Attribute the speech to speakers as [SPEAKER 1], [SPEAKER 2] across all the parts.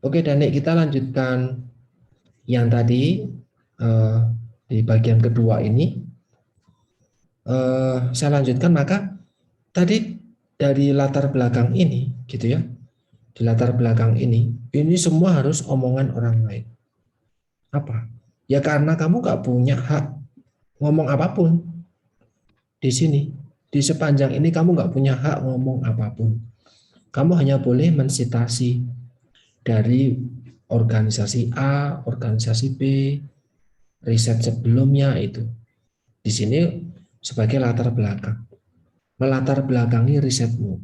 [SPEAKER 1] Oke, Danik, kita lanjutkan yang tadi eh, di bagian kedua ini. Saya lanjutkan, maka tadi dari latar belakang ini, gitu ya, di latar belakang ini semua harus omongan orang lain. Apa? Ya karena kamu gak punya hak ngomong apapun di sini. Di sepanjang ini kamu gak punya hak ngomong apapun. Kamu hanya boleh mensitasi dari organisasi A, organisasi B, riset sebelumnya itu. Di sini sebagai latar belakang. Melatar belakangi risetmu.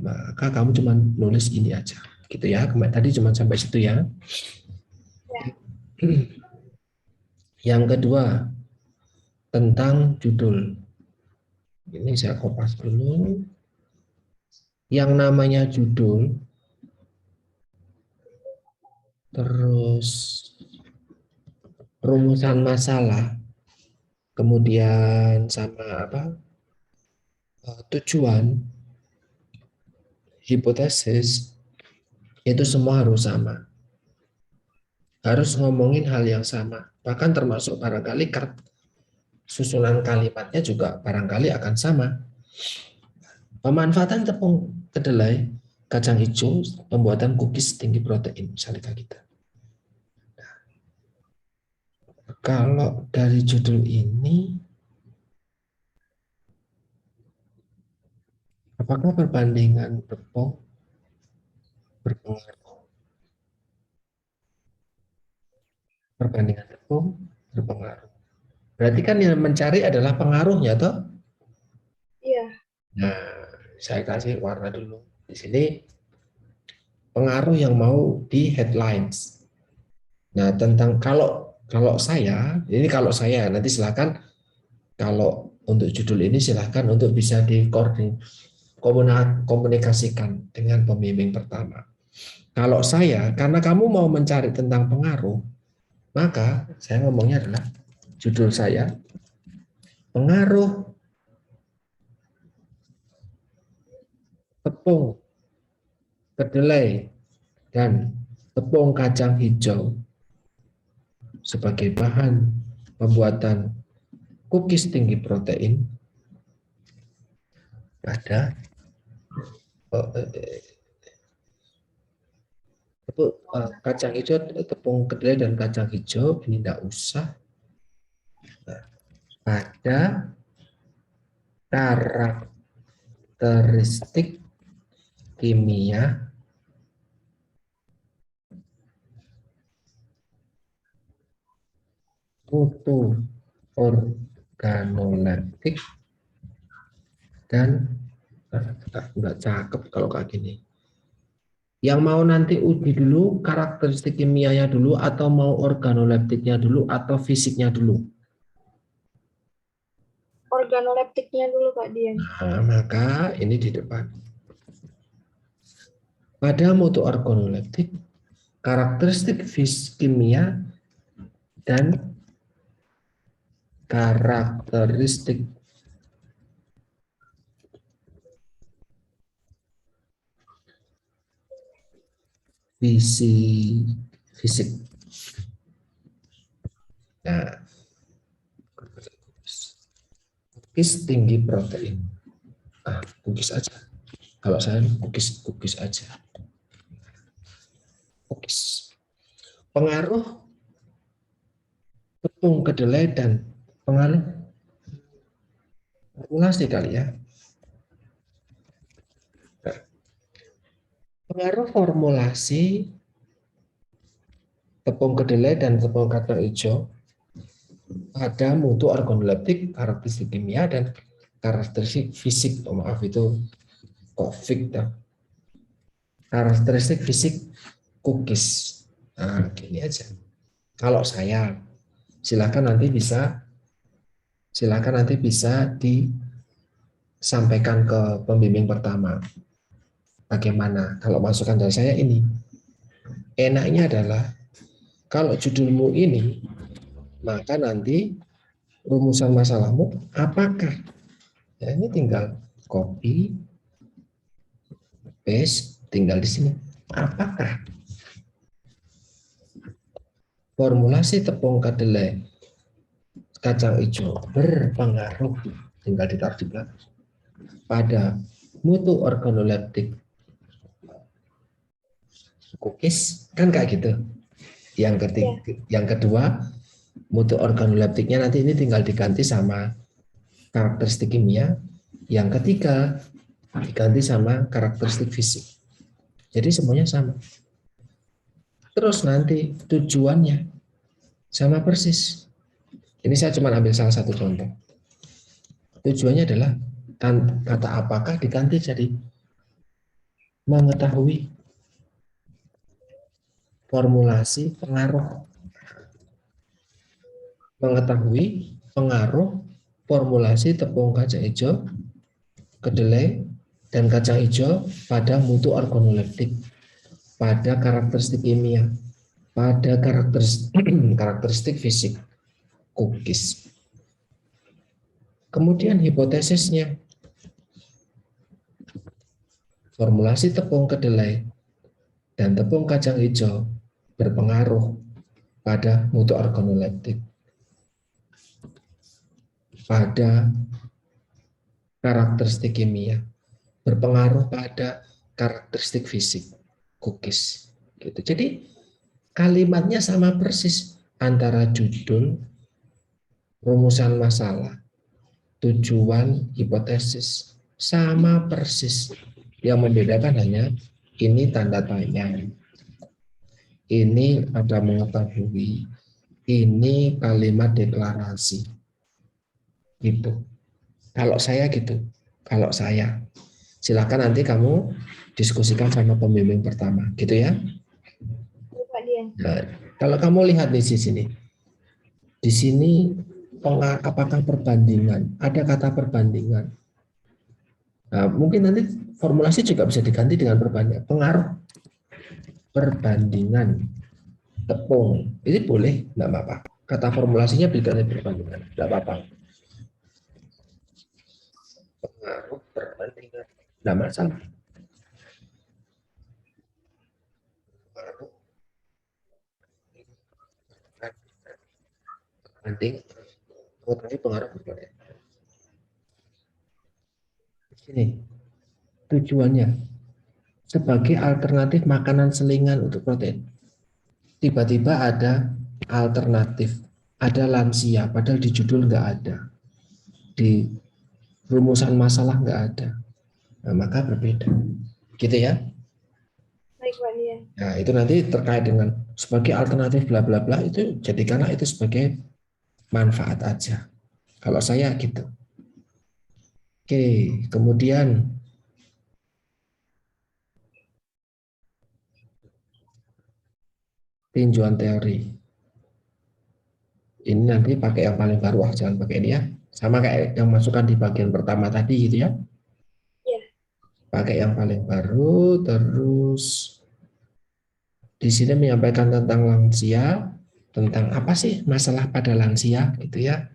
[SPEAKER 1] Maka kamu cuma nulis ini aja. Gitu ya. Tadi cuma sampai situ ya.
[SPEAKER 2] Ya.
[SPEAKER 1] Yang kedua, tentang judul. Ini saya kopas dulu. Yang namanya judul, terus rumusan masalah, kemudian sama apa? Tujuan, hipotesis, itu semua harus sama. Harus ngomongin hal yang sama. Bahkan termasuk barangkali susunan kalimatnya juga barangkali akan sama. Pemanfaatan tepung kedelai, kacang hijau, pembuatan cookies tinggi protein, misalnya kita. Kalau dari judul ini, apakah perbandingan tepung berpengaruh? Perbandingan tepung berpengaruh. Berarti kan yang mencari adalah pengaruhnya, toh?
[SPEAKER 2] Iya.
[SPEAKER 1] Nah, saya kasih warna dulu. Di sini pengaruh yang mau di headlines. Nah, tentang kalau saya, ini kalau saya nanti silakan kalau untuk judul ini silakan untuk bisa dikomunikasikan dengan pembimbing pertama. Kalau saya, karena kamu mau mencari tentang pengaruh, maka saya ngomongnya adalah judul saya, pengaruh tepung kedelai dan tepung kacang hijau sebagai bahan pembuatan cookies tinggi protein pada kacang hijau, tepung kedelai dan kacang hijau ini tidak usah. Pada karakteristik kimia mutu organoleptik dan enggak cakep kalau kayak gini. Yang mau nanti uji dulu karakteristik kimianya dulu atau mau organoleptiknya dulu atau fisiknya dulu.
[SPEAKER 2] Organoleptiknya dulu Kak Dian.
[SPEAKER 1] Nah, maka ini di depan. Pada mutu organoleptik, karakteristik kimia dan karakteristik fisik. Nah, cookies tinggi protein. Cookies aja. Kalau saya cookies aja. Cookies. Pengaruh tepung kedelai dan pengaruh formulasi kali ya. Nah, pengaruh formulasi tepung kedelai dan tepung kacang hijau pada mutu organoleptik, karakteristik kimia dan karakteristik fisik. Oh, maaf itu kofik dah. Karakteristik fisik cookies. Nah, gini aja. Kalau saya silakan nanti bisa disampaikan ke pembimbing pertama. Bagaimana kalau masukan dari saya ini? Enaknya adalah kalau judulmu ini, maka nanti rumusan masalahmu apakah? Ya, ini tinggal copy, paste, tinggal di sini. apakah formulasi tepung kedelai kacang hijau berpengaruh, tinggal ditaruh di belakang, pada mutu organoleptik cookies, kan kayak gitu. Yang kedua, mutu organoleptiknya nanti ini tinggal diganti sama karakteristik kimia. Yang ketiga, diganti sama karakteristik fisik. Jadi semuanya sama. Terus nanti tujuannya sama persis. Ini saya cuma ambil salah satu contoh. Tujuannya adalah kata apakah diganti jadi mengetahui formulasi pengaruh. Mengetahui pengaruh formulasi tepung kacang hijau, kedelai, dan kacang hijau pada mutu organoleptik, pada karakteristik kimia, pada karakteristik fisik cookies. Kemudian hipotesisnya, formulasi tepung kedelai dan tepung kacang hijau berpengaruh pada mutu organoleptik, pada karakteristik kimia, berpengaruh pada karakteristik fisik cookies. Gitu. Jadi kalimatnya sama persis antara judul, rumusan masalah, tujuan, hipotesis, sama persis. Yang membedakan hanya ini tanda tanya, ini ada mengetahui, ini kalimat deklarasi. Gitu. Kalau saya gitu, kalau saya. Silakan nanti kamu diskusikan sama pembimbing pertama, gitu ya.
[SPEAKER 2] Pak Dian.
[SPEAKER 1] Nah, kalau kamu lihat di sini, apakah perbandingan? Ada kata perbandingan. Nah, mungkin nanti formulasi juga bisa diganti dengan perbandingan. Pengaruh perbandingan tepung. Ini boleh, enggak apa-apa. Kata formulasinya diganti perbandingan, enggak apa-apa. Pengaruh perbandingan, enggak masalah. Pengaruh perbandingan, mengetahui pengaruh perbandingan. Di sini tujuannya sebagai alternatif makanan selingan untuk protein. Tiba-tiba ada alternatif, ada lansia, padahal di judul nggak ada, di rumusan masalah nggak ada. Nah, maka berbeda, gitu ya.
[SPEAKER 2] Baik Pak Dian.
[SPEAKER 1] Nah, itu nanti terkait dengan sebagai alternatif bla bla bla, itu jadikanlah itu sebagai manfaat aja. Kalau saya gitu. Oke, kemudian tinjauan teori. Ini nanti pakai yang paling baru, jangan pakai ini ya. Sama kayak yang masukkan di bagian pertama tadi gitu ya.
[SPEAKER 2] Iya.
[SPEAKER 1] Pakai yang paling baru, terus di sini menyampaikan tentang lansia, tentang apa sih masalah pada lansia gitu ya.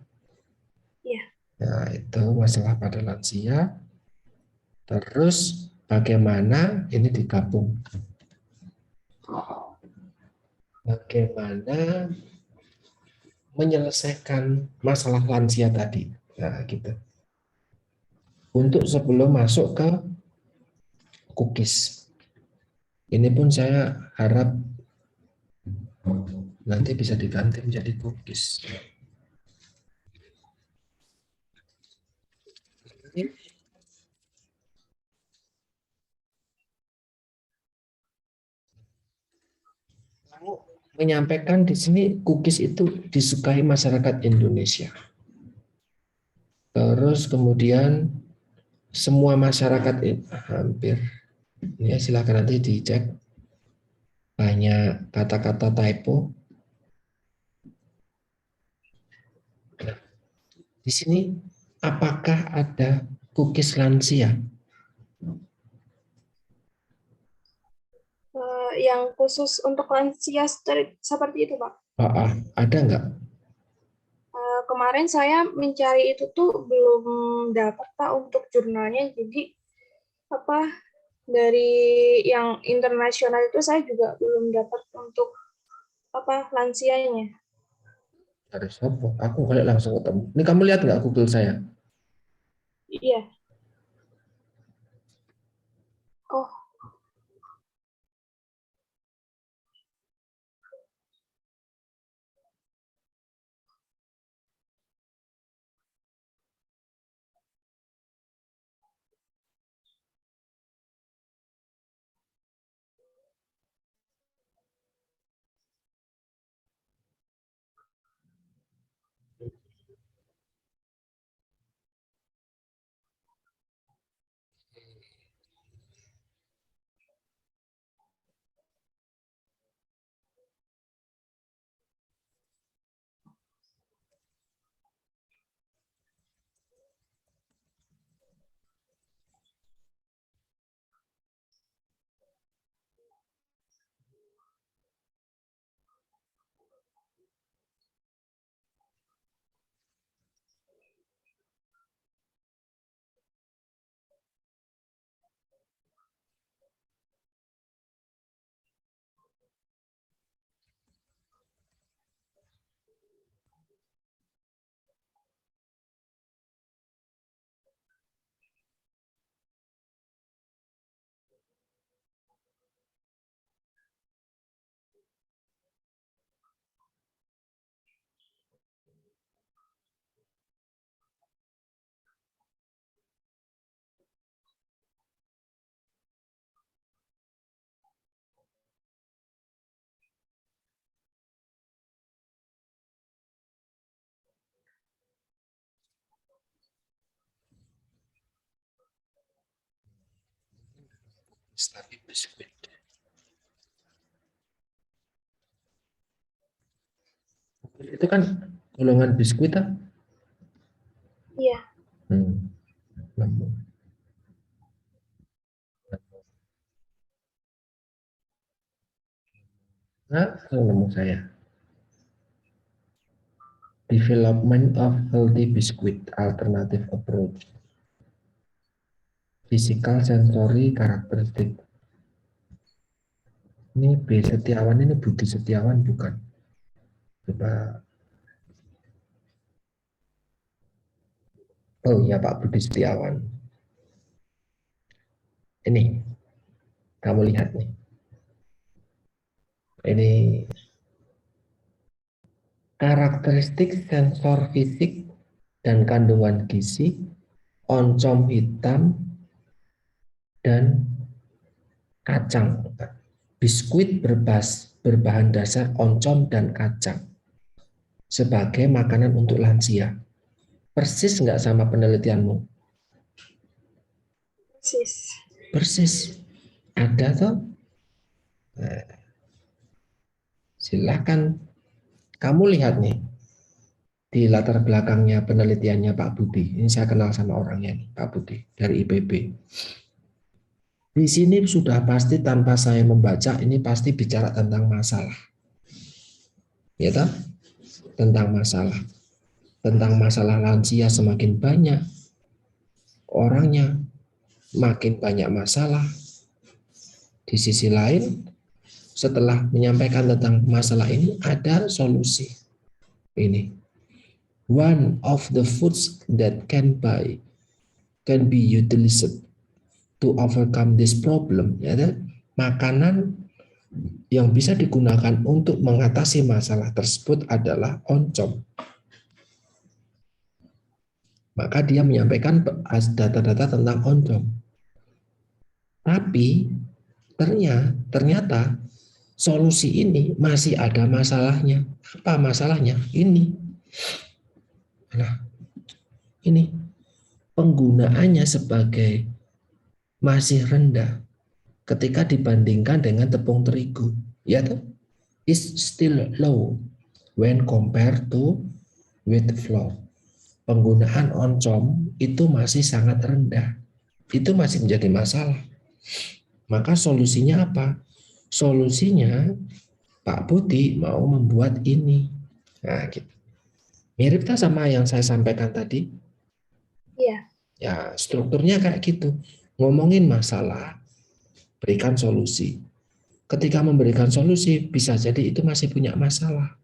[SPEAKER 2] Iya.
[SPEAKER 1] Nah, itu masalah pada lansia. Terus bagaimana ini digabung. Bagaimana menyelesaikan masalah lansia tadi. Nah, gitu. Untuk sebelum masuk ke cookies. Ini pun saya harap nanti bisa diganti menjadi cookies. Kamu menyampaikan di sini cookies itu disukai masyarakat Indonesia. Terus kemudian semua masyarakat hampir, ya silakan nanti dicek, banyak kata-kata typo. Nah, di sini apakah ada cookies lansia?
[SPEAKER 2] Yang khusus untuk lansia seperti itu Pak.
[SPEAKER 1] Ada nggak?
[SPEAKER 2] Kemarin saya mencari itu tuh belum dapat Pak untuk jurnalnya, jadi apa dari yang internasional itu saya juga belum dapat untuk lansianya.
[SPEAKER 1] Dari siapa? Aku kayak langsung ketemu. Ini kamu lihat nggak Google saya?
[SPEAKER 2] Iya. Oh,
[SPEAKER 1] Tapi biskuit. Itu kan golongan biskuit ah.
[SPEAKER 2] iya.
[SPEAKER 1] Nemu. Nah, nemu saya. Development of healthy biscuit alternative approach. Physical sensory karakteristik. Ini B Setiawan, ini Budi Setiawan bukan? Coba. Oh iya Pak Budi Setiawan. Ini kamu lihat nih. Ini karakteristik sensor fisik dan kandungan gizi oncom hitam dan kacang. Biskuit berbahan dasar oncom dan kacang sebagai makanan untuk lansia. Persis nggak sama penelitianmu?
[SPEAKER 2] Persis.
[SPEAKER 1] Persis. Ada toh? Nah, silakan kamu lihat nih di latar belakangnya penelitiannya Pak Budi. Ini saya kenal sama orangnya nih, Pak Budi dari IPB. Di sini sudah pasti tanpa saya membaca ini pasti bicara tentang masalah. Ya toh? Tentang masalah lansia semakin banyak orangnya, makin banyak masalah. Di sisi lain, setelah menyampaikan tentang masalah ini, ada solusi. Ini, one of the foods that can be utilized to overcome this problem, ya, makanan yang bisa digunakan untuk mengatasi masalah tersebut adalah oncom. Maka dia menyampaikan data-data tentang oncom. Tapi ternyata solusi ini masih ada masalahnya. Apa masalahnya? Ini. Nah, ini penggunaannya sebagai masih rendah ketika dibandingkan dengan tepung terigu. Ya toh? Is still low when compared to wheat flour. Penggunaan oncom itu masih sangat rendah. Itu masih menjadi masalah. Maka solusinya apa? Solusinya Pak Budi mau membuat ini. Nah, gitu. Mirip tak sama yang saya sampaikan tadi?
[SPEAKER 2] Iya.
[SPEAKER 1] Ya, strukturnya kayak gitu. Ngomongin masalah, berikan solusi. Ketika memberikan solusi, bisa jadi itu masih punya masalah.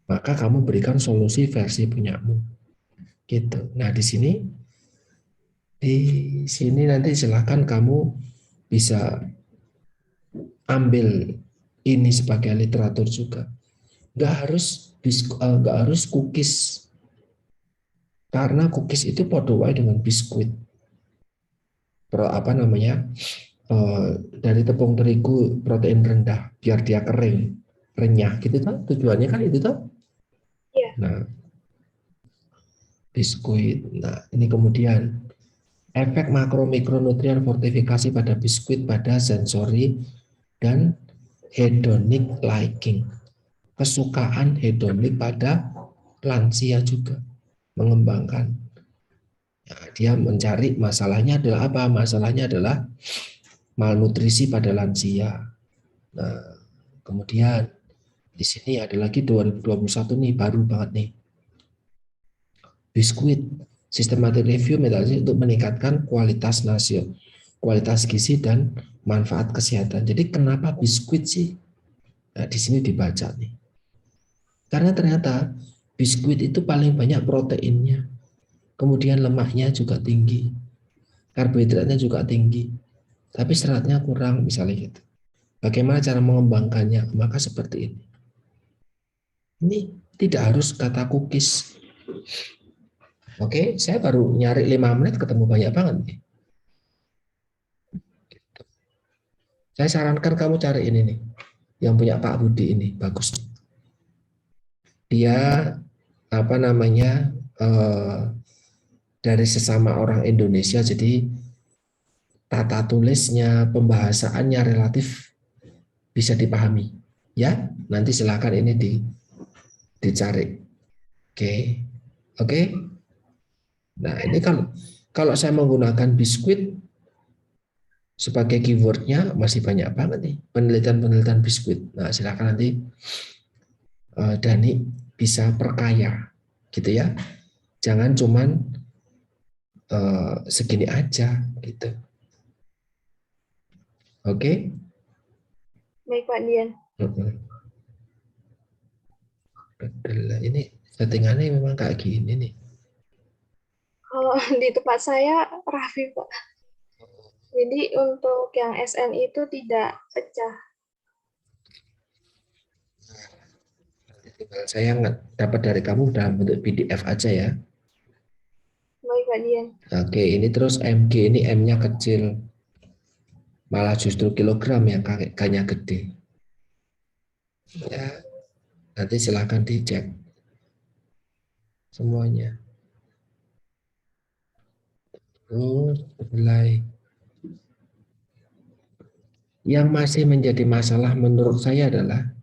[SPEAKER 1] Maka kamu berikan solusi versi punyamu. Gitu. Nah, di sini nanti silakan kamu bisa ambil ini sebagai literatur juga. Nggak harus cookies, karena cookies itu podo wae dengan biskuit. Apa namanya? Dari tepung terigu protein rendah biar dia kering, renyah gitu kan, tujuannya kan itu tuh.
[SPEAKER 2] Iya.
[SPEAKER 1] Nah, biskuit. Nah, ini kemudian efek makro mikronutrien fortifikasi pada biskuit pada sensori dan hedonic liking. Kesukaan hedonik pada lansia juga mengembangkan. Nah, dia mencari masalahnya adalah apa? Masalahnya adalah malnutrisi pada lansia. Nah, kemudian di sini ada lagi 2021 nih, baru banget nih. Biskuit, systematic review metode untuk meningkatkan kualitas nasi, kualitas gizi dan manfaat kesehatan. Jadi kenapa biskuit sih? Nah, di sini dibaca nih. Karena ternyata biskuit itu paling banyak proteinnya, kemudian lemaknya juga tinggi, karbohidratnya juga tinggi, tapi seratnya kurang misalnya gitu. Bagaimana cara mengembangkannya? Maka seperti ini. Ini tidak harus kata cookies. Oke, saya baru nyari 5 menit ketemu banyak banget nih. Saya sarankan kamu cari ini nih, yang punya Pak Budi ini bagus. Dia apa namanya dari sesama orang Indonesia, jadi tata tulisnya, pembahasaannya relatif bisa dipahami. Ya, nanti silakan ini dicari. Oke, oke. Nah, ini kalau saya menggunakan biskuit sebagai keywordnya masih banyak banget nih penelitian-penelitian biskuit. Nah, silakan nanti Dani bisa perkaya, gitu ya. Jangan cuman segini aja, gitu. Oke?
[SPEAKER 2] Baik, Pak Dian.
[SPEAKER 1] Betul. Ini settingannya memang kayak gini nih.
[SPEAKER 2] Kalau di tempat saya Raffi, Pak. Jadi untuk yang SN itu tidak pecah.
[SPEAKER 1] Tinggal saya dapat dari kamu dalam bentuk PDF aja ya.
[SPEAKER 2] Baik, Pak Dian.
[SPEAKER 1] Oke, ini terus MG ini M-nya kecil. Malah justru kilogram yang kakeknya gede. Ya, nanti silakan dicek semuanya. Terus mulai. Yang masih menjadi masalah menurut saya adalah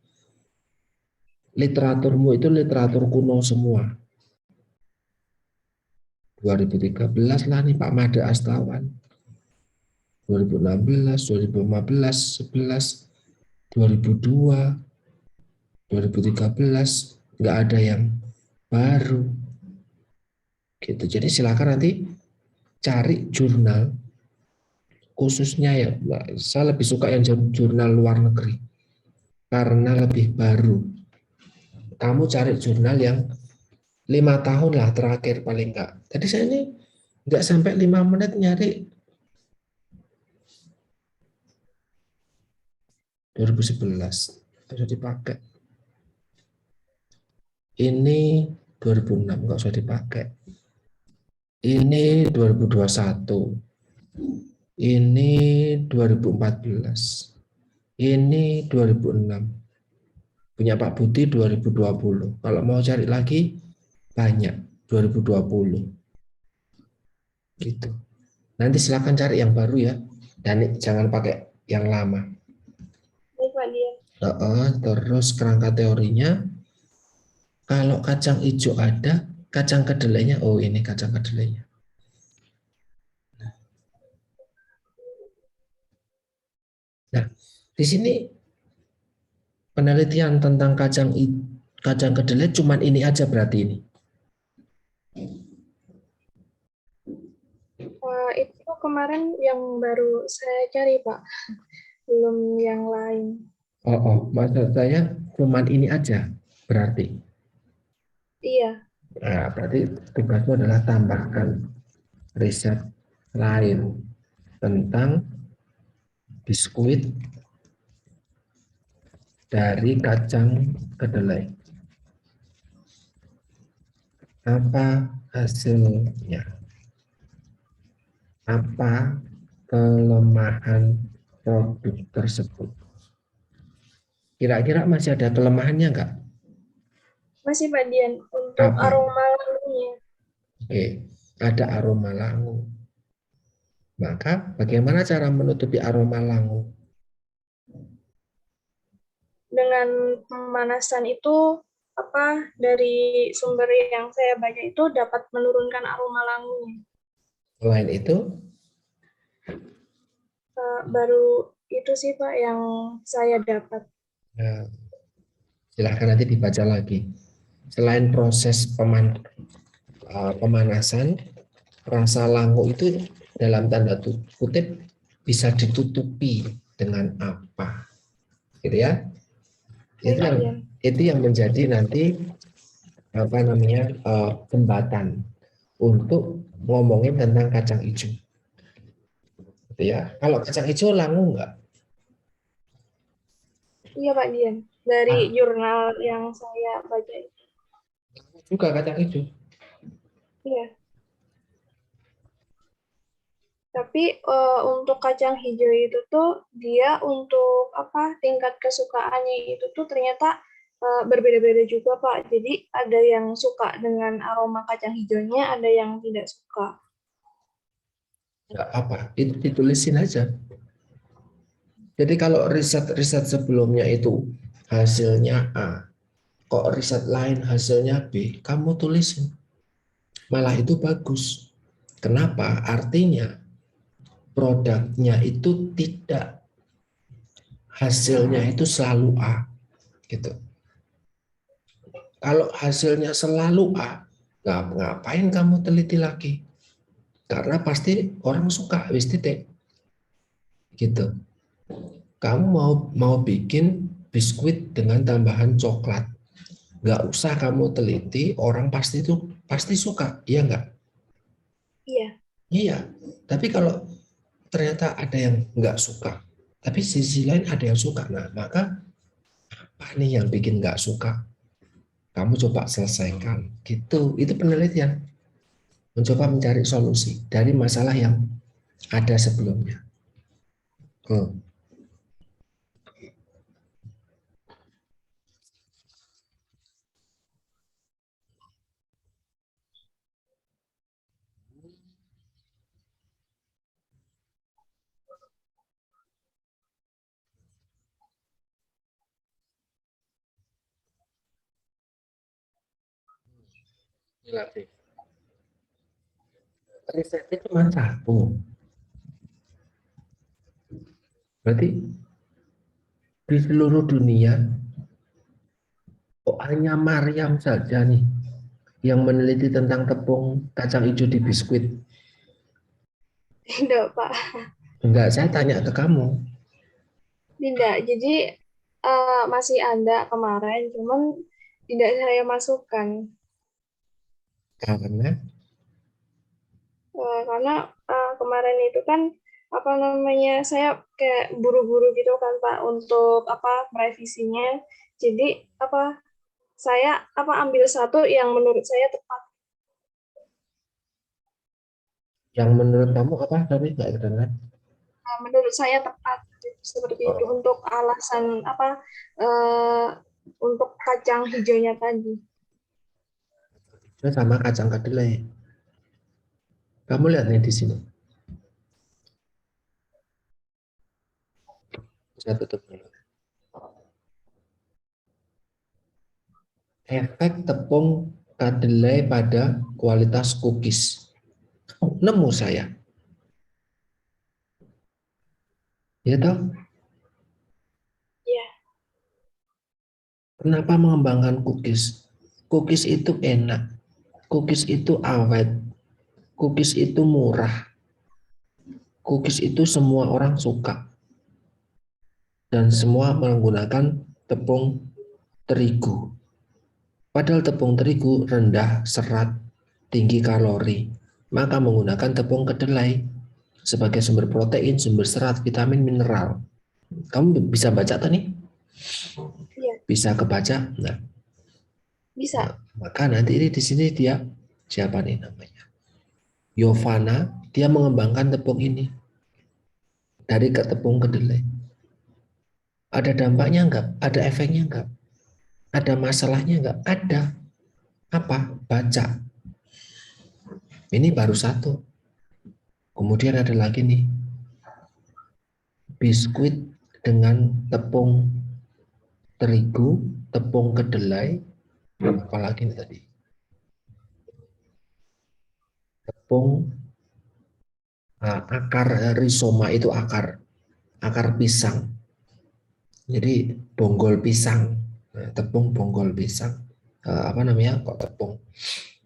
[SPEAKER 1] literaturmu itu literatur kuno semua. 2013 lah nih Pak Made Astawan. 2016, 2015, 11, 2002, 2013 nggak ada yang baru. Gitu. Jadi silakan nanti cari jurnal khususnya ya. Saya lebih suka yang jurnal luar negeri karena lebih baru. Kamu cari jurnal yang 5 tahun lah terakhir paling enggak. Tadi saya ini enggak sampai 5 menit nyari 2011 sudah dipakai. Ini 2006 enggak usah dipakai. Ini 2021. Ini 2014. Ini 2006. Punya Pak Budi 2020. Kalau mau cari lagi banyak 2020. Gitu. Nanti silakan cari yang baru ya. Dan jangan pakai yang lama.
[SPEAKER 2] Baik, Pak Dian.
[SPEAKER 1] Terus kerangka teorinya, kalau kacang hijau ada, kacang kedelainya, oh ini kacang kedelainya. Nah, di sini penelitian tentang kacang kedelai cuman ini aja berarti ini.
[SPEAKER 2] Itu kemarin yang baru saya cari, Pak. Belum yang lain.
[SPEAKER 1] Maksud saya cuman ini aja berarti.
[SPEAKER 2] Iya.
[SPEAKER 1] Nah, berarti tugasmu adalah tambahkan riset lain tentang biskuit dari kacang kedelai. Apa hasilnya? Apa kelemahan produk tersebut? Kira-kira masih ada kelemahannya nggak?
[SPEAKER 2] Masih, Pak Dian, untuk
[SPEAKER 1] Apa?
[SPEAKER 2] aroma lalunya.
[SPEAKER 1] Oke, ada aroma langu. Maka bagaimana cara menutupi aroma langu?
[SPEAKER 2] Dengan pemanasan itu, dari sumber yang saya baca itu dapat menurunkan aroma lalunya.
[SPEAKER 1] Selain itu,
[SPEAKER 2] Baru itu sih, Pak, yang saya dapat.
[SPEAKER 1] nah, silahkan nanti dibaca lagi. Selain proses pemanasan, rasa langu itu dalam tanda kutip bisa ditutupi dengan apa, gitu ya?
[SPEAKER 2] Baik, Pak Dian.
[SPEAKER 1] Itu yang menjadi nanti jembatan untuk ngomongin tentang kacang hijau, gitu ya. Kalau kacang hijau langu enggak?
[SPEAKER 2] Iya, Pak Dian. Dari jurnal yang saya baca itu.
[SPEAKER 1] Juga kacang hijau.
[SPEAKER 2] Iya. Tapi untuk kacang hijau itu tuh dia untuk tingkat kesukaannya itu tuh ternyata berbeda-beda juga, Pak. Jadi ada yang suka dengan aroma kacang hijaunya, ada yang tidak suka.
[SPEAKER 1] Enggak apa, itu ditulisin aja. Jadi kalau riset-riset sebelumnya itu hasilnya A, kok riset lain hasilnya B, kamu tulisin. Malah itu bagus. Kenapa? Artinya produknya itu tidak, hasilnya itu selalu A, gitu. Kalau hasilnya selalu A, ngapain kamu teliti lagi? Karena pasti orang suka, wis titik. Gitu. Kamu mau bikin biskuit dengan tambahan coklat, nggak usah kamu teliti, orang pasti suka, iya nggak?
[SPEAKER 2] Iya.
[SPEAKER 1] Iya. Tapi kalau ternyata ada yang nggak suka, tapi sisi lain ada yang suka, nah maka apa nih yang bikin nggak suka? Kamu coba selesaikan, gitu. Itu penelitian, mencoba mencari solusi dari masalah yang ada sebelumnya. Risetnya cuma satu. Berarti di seluruh dunia kok hanya Maryam saja nih yang meneliti tentang tepung kacang hijau di biskuit?
[SPEAKER 2] Tidak, Pak.
[SPEAKER 1] Enggak, saya tanya ke kamu.
[SPEAKER 2] Tidak. Jadi masih ada kemarin, cuman tidak saya masukkan.
[SPEAKER 1] Karena
[SPEAKER 2] Karena kemarin itu kan saya kayak buru-buru gitu kan, Pak, untuk merevisinya. Jadi saya ambil satu yang menurut saya tepat.
[SPEAKER 1] yang menurut kamu apa? Tapi enggak kedengar.
[SPEAKER 2] Menurut saya tepat seperti itu
[SPEAKER 1] Oh,
[SPEAKER 2] untuk alasan eh, untuk kacang hijaunya tadi.
[SPEAKER 1] itu sama kacang kedelai. Kamu lihat nih di sini. Saya tutup dulu. Efek tepung kedelai pada kualitas cookies. Oh, nemu saya. Ya toh,
[SPEAKER 2] Ya,
[SPEAKER 1] kenapa mengembangkan cookies? Cookies itu enak. Cookies itu awet. Cookies itu murah. Cookies itu semua orang suka dan semua menggunakan tepung terigu. Padahal tepung terigu rendah serat, tinggi kalori, maka menggunakan tepung kedelai sebagai sumber protein, sumber serat, vitamin, mineral. Kamu bisa baca tadi?
[SPEAKER 2] Iya,
[SPEAKER 1] Bisa kebaca? Nah,
[SPEAKER 2] bisa.
[SPEAKER 1] maka nanti ini di sini dia siapa nih namanya? Yovana, dia mengembangkan tepung ini dari ke tepung kedelai. Ada dampaknya enggak? Ada efeknya enggak? Ada masalahnya enggak? Ada. Apa? Baca. Ini baru satu. Kemudian ada lagi nih, biskuit dengan tepung terigu, tepung kedelai, apalagi nih tadi, tepung akar rizoma itu akar pisang. Jadi bonggol pisang, tepung bonggol pisang, apa namanya? Kok tepung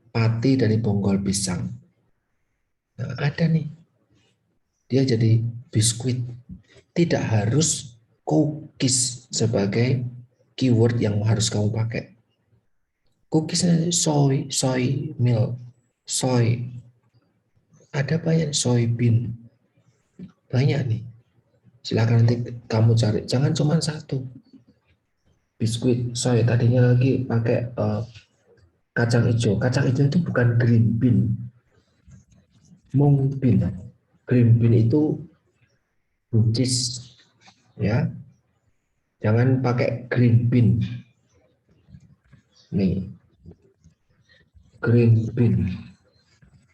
[SPEAKER 1] pati dari bonggol pisang. Nah, ada nih, dia jadi biskuit. Tidak harus cookies sebagai keyword yang harus kamu pakai. Cookiesnya soy milk, soy. Ada banyak soybean, banyak nih. Silakan nanti kamu cari. Jangan cuma satu. Biskuit soy tadinya lagi pakai kacang hijau. Kacang hijau itu bukan green bean, mung bean. Green bean itu buncis, ya. Jangan pakai green bean. Nih, green bean.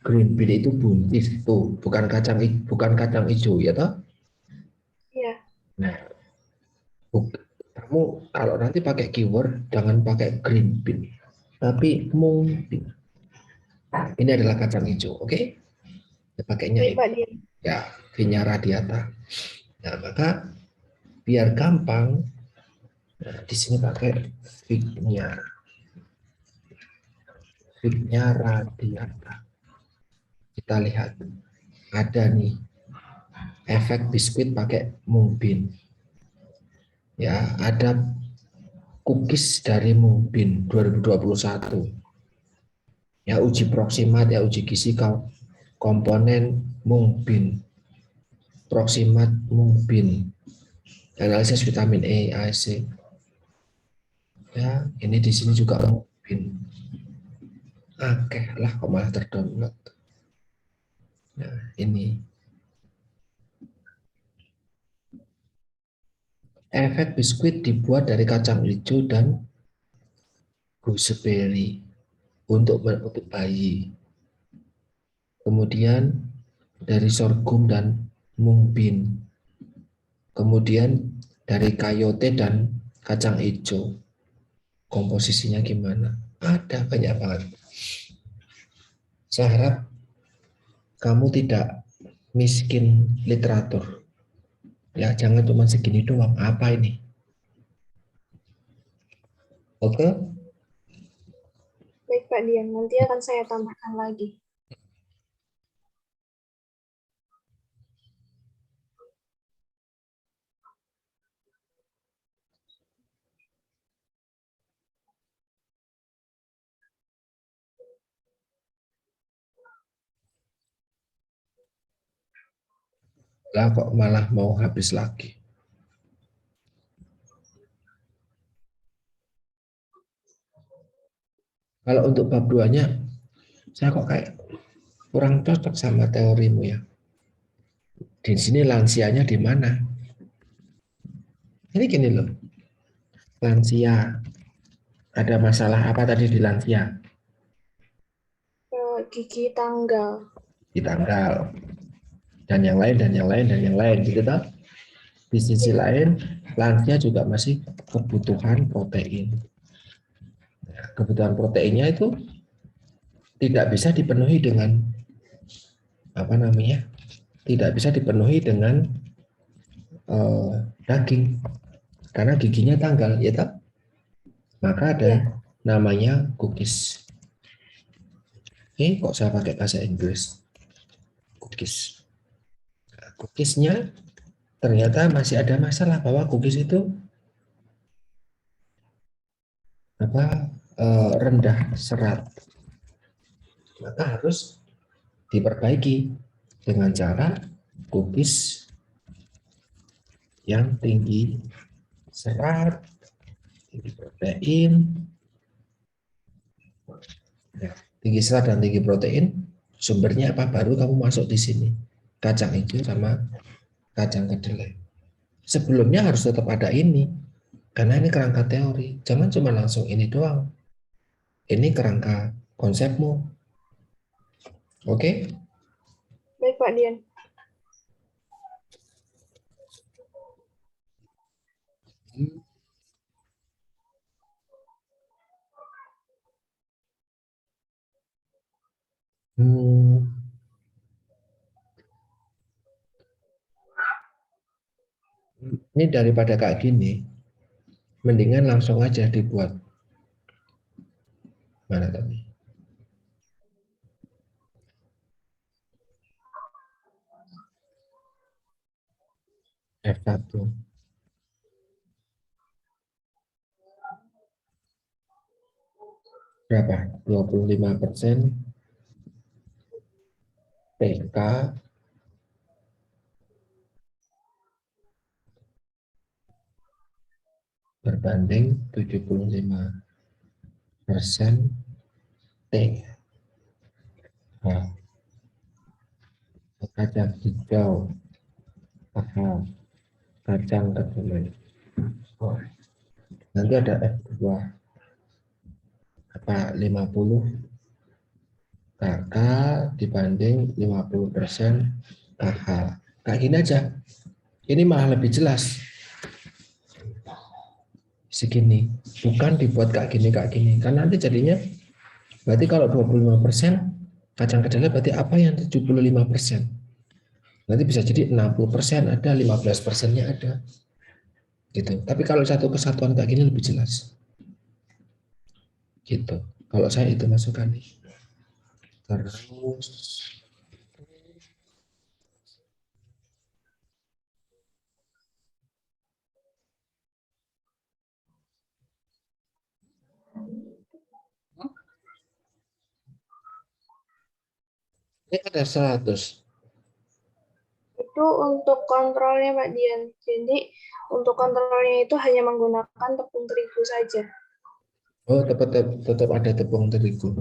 [SPEAKER 1] Green bean itu buncis tuh, bukan kacang hijau ya toh.
[SPEAKER 2] Iya,
[SPEAKER 1] Nah, kamu kalau nanti pakai keyword jangan pakai green bean, tapi mung bean. Ini adalah kacang hijau, oke? Okay? Ya, pakainya
[SPEAKER 2] baik
[SPEAKER 1] ini.
[SPEAKER 2] Pak Dian.
[SPEAKER 1] Ya, Vinya radiata. Nah, maka biar gampang, nah, di sini pakai Vinya radiata. Kita lihat ada nih efek biskuit pakai mung bean. Ya, ada cookies dari mung bean 2021. Ya, uji proximat, ya uji gizi komponen mung bean, proximat mung bean, analisis vitamin E, A, C. Ya, ini di sini juga mung bean. Oke lah, kok malah terdownload. Nah, ini efek biskuit dibuat dari kacang hijau dan gooseberry untuk bayi. Kemudian dari sorghum dan mung bean. Kemudian dari kayote dan kacang hijau. Komposisinya gimana? Ada banyak banget. Saya harap kamu tidak miskin literatur. Ya, jangan cuma segini doang. Apa ini? Oke?
[SPEAKER 2] Baik Pak Dian, nanti akan saya tambahkan lagi.
[SPEAKER 1] Lah kok malah mau habis lagi. Kalau untuk bab 2-nya, saya kok kayak kurang cocok sama teorimu ya. Di sini lansianya di mana? Ini gini loh, lansia. Ada masalah apa tadi di lansia?
[SPEAKER 2] Gigi tanggal.
[SPEAKER 1] Di tanggal. Dan yang lain, dan yang lain, dan yang lain. Gitu toh? Di sisi
[SPEAKER 2] Ya,
[SPEAKER 1] lain, lansia juga masih kebutuhan protein. Nah, kebutuhan proteinnya itu tidak bisa dipenuhi dengan apa namanya? Tidak bisa dipenuhi dengan daging karena giginya tanggal, ya tak? Maka ada
[SPEAKER 2] ya.
[SPEAKER 1] namanya cookies. Kok saya pakai bahasa Inggris? Cookies. cookiesnya ternyata masih ada masalah bahwa cookies itu rendah serat, maka harus diperbaiki dengan cara cookies yang tinggi serat, tinggi protein. Ya, tinggi serat dan tinggi protein, sumbernya apa? Baru kamu masuk di sini, kacang hijau sama kacang kedelai. Sebelumnya harus tetap ada ini, karena ini kerangka teori. Jangan cuma langsung ini doang. Ini kerangka konsepmu. Oke?
[SPEAKER 2] Baik Pak Dian.
[SPEAKER 1] Hmm, ini daripada kayak gini, mendingan langsung aja dibuat. Mana tadi? F1 berapa? 25% PK berbanding 75% T. Nah, kacang hijau, paham, kacang kedelai. Oh, nanti ada F2 apa 50 KK dibanding 50% KH. Kayak gini aja. Ini malah lebih jelas. Segini, bukan dibuat kayak gini. Karena nanti jadinya berarti kalau 25% kacang kedelai berarti apa yang 75%? Nanti bisa jadi 60% ada, 15%-nya ada. Gitu. Tapi kalau satu kesatuan kayak gini lebih jelas. Gitu. Kalau saya itu masukkan nih. Terus ini ada 100.
[SPEAKER 2] Itu untuk kontrolnya Pak Dian. Jadi untuk kontrolnya itu hanya menggunakan tepung terigu saja.
[SPEAKER 1] Oh, tetap ada tepung terigu.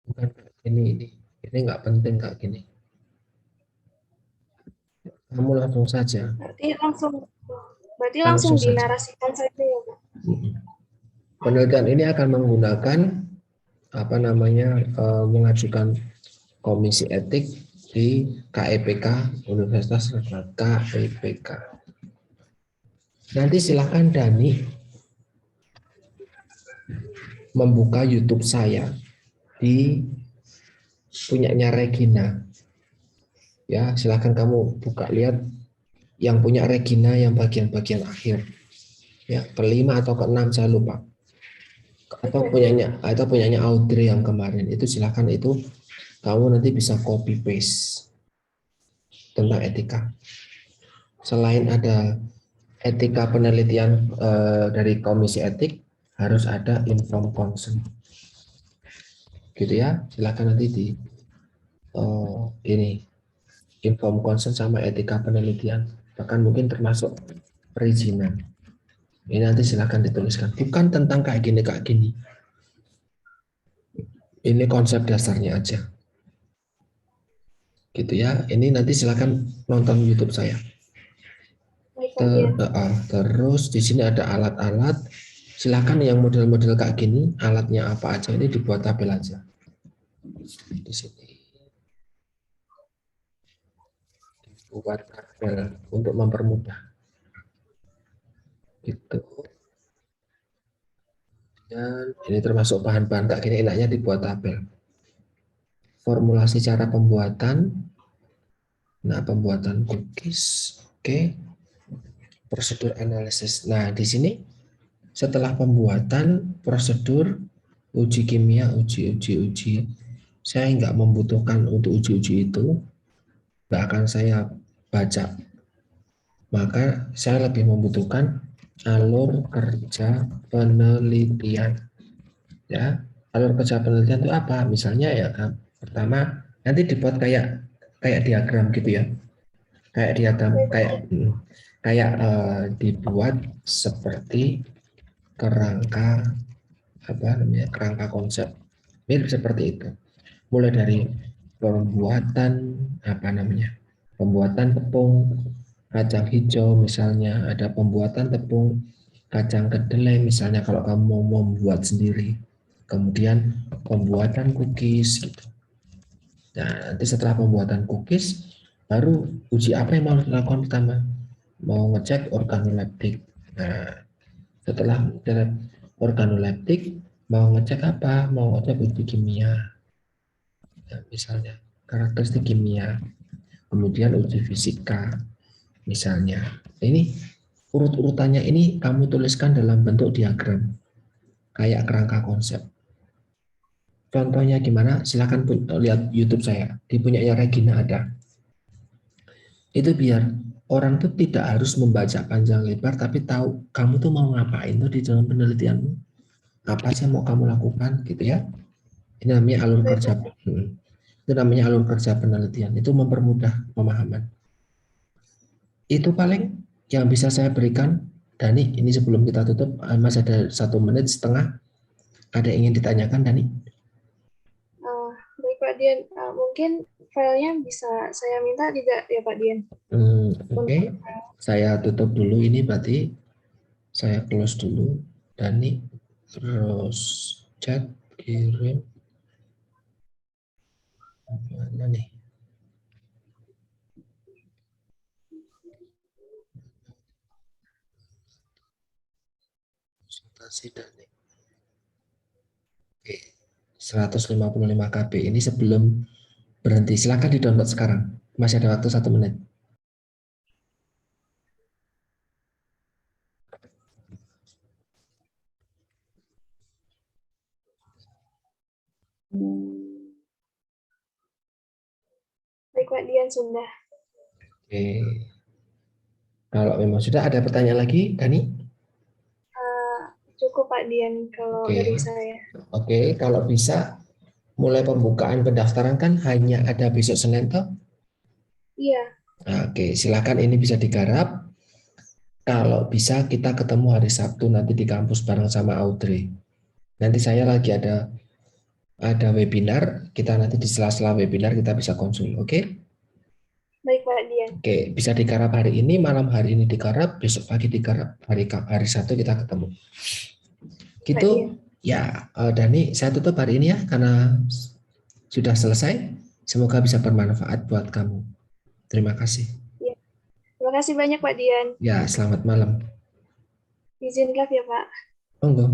[SPEAKER 1] Bukan kayak ini nggak penting kayak gini. Kamu langsung saja,
[SPEAKER 2] Berarti langsung
[SPEAKER 1] langsung saja.
[SPEAKER 2] dinarasikan saja ya Pak.
[SPEAKER 1] Penelitian ini akan menggunakan apa namanya mengajukan komisi etik di KEPK Universitas KEPK. Nanti silahkan Dani membuka YouTube saya di punyanya Regina. Ya, silahkan kamu buka lihat yang punya Regina yang bagian-bagian akhir. Ya, kelima atau keenam saya lupa. Atau punyanya Audrey yang kemarin itu silahkan itu kamu nanti bisa copy paste tentang etika. Selain ada etika penelitian dari komisi etik, harus ada informed consent. Gitu ya, silahkan nanti di ini informed consent sama etika penelitian, bahkan mungkin termasuk perizinan. Ini nanti silahkan dituliskan. Bukan tentang kayak gini. Ini konsep dasarnya aja. Gitu ya. Ini nanti silahkan nonton YouTube saya. Terus di sini ada alat-alat. Silakan yang model-model kayak gini, alatnya apa aja ini dibuat tabel aja. Di sini dibuat tabel untuk mempermudah. Gitu. Dan ini termasuk bahan-bahan kayak gini enaknya dibuat tabel. Formulasi cara pembuatan. Nah, pembuatan cookies. Oke. Prosedur analisis. Nah, di sini setelah pembuatan, prosedur, uji kimia, uji. Saya nggak membutuhkan untuk uji-uji itu, nggak akan saya baca. Maka saya lebih membutuhkan alur kerja penelitian. Ya, alur kerja penelitian itu apa? Misalnya ya kan, pertama nanti dibuat kayak kayak diagram gitu ya, kayak diagram
[SPEAKER 2] Baik,
[SPEAKER 1] kayak dibuat seperti kerangka apa namanya kerangka konsep mirip seperti itu. Mulai dari pembuatan apa namanya pembuatan tepung kacang hijau misalnya, ada pembuatan tepung kacang kedelai misalnya kalau kamu mau membuat sendiri, kemudian pembuatan cookies gitu. Nah, nanti setelah pembuatan cookies baru uji apa yang mau dilakukan pertama, mau ngecek organoleptik. Nah, setelah organoleptik mau ngecek apa, mau ngecek uji kimia. Nah, misalnya karakteristik kimia, kemudian uji fisika misalnya. Ini urut-urutannya ini kamu tuliskan dalam bentuk diagram kayak kerangka konsep. Contohnya gimana? Silahkan lihat YouTube saya. Di punyanya Regina ada. Itu biar orang tuh tidak harus membaca panjang lebar tapi tahu kamu tuh mau ngapain tuh di dalam penelitianmu. Apa sih yang mau kamu lakukan gitu ya. Ini namanya alur
[SPEAKER 2] baik,
[SPEAKER 1] kerja. Itu namanya alur kerja penelitian. Itu mempermudah pemahaman. Itu paling yang bisa saya berikan. Dani, ini sebelum kita tutup, masih ada 1 menit setengah. Ada yang ingin ditanyakan, Dani?
[SPEAKER 2] baik Pak Dian. Mungkin filenya bisa saya minta tidak ya Pak Dian?
[SPEAKER 1] Oke. Saya tutup dulu ini berarti saya close dulu. Dani, terus chat, kirim. Mana nih? Konsultasi Dani. Oke. 155 KB ini sebelum berhenti. Silakan di-download sekarang. Masih ada waktu 1 menit.
[SPEAKER 2] Baik Pak Dian sudah.
[SPEAKER 1] Oke. Kalau memang sudah ada pertanyaan lagi, Dani?
[SPEAKER 2] Uh, Cukup Pak Dian kalau
[SPEAKER 1] Oke.
[SPEAKER 2] dari saya.
[SPEAKER 1] Oke, kalau bisa mulai pembukaan pendaftaran kan hanya ada besok Senin toh?
[SPEAKER 2] Iya,
[SPEAKER 1] Oke, silakan ini bisa digarap. Kalau bisa kita ketemu hari Sabtu nanti di kampus bareng sama Audrey. Nanti saya lagi ada webinar, kita nanti di sela-sela webinar kita bisa konsul, oke?
[SPEAKER 2] baik Pak Dian.
[SPEAKER 1] Oke, bisa digarap hari ini, malam hari ini digarap, besok pagi digarap, hari Sabtu kita ketemu.
[SPEAKER 2] Pak
[SPEAKER 1] Gitu
[SPEAKER 2] Dian.
[SPEAKER 1] ya, Dani, saya tutup hari ini ya karena sudah selesai. Semoga bisa bermanfaat buat kamu. Terima kasih.
[SPEAKER 2] Ya. Terima kasih banyak Pak Dian.
[SPEAKER 1] Ya, selamat malam.
[SPEAKER 2] Izin live ya Pak.
[SPEAKER 1] Monggo.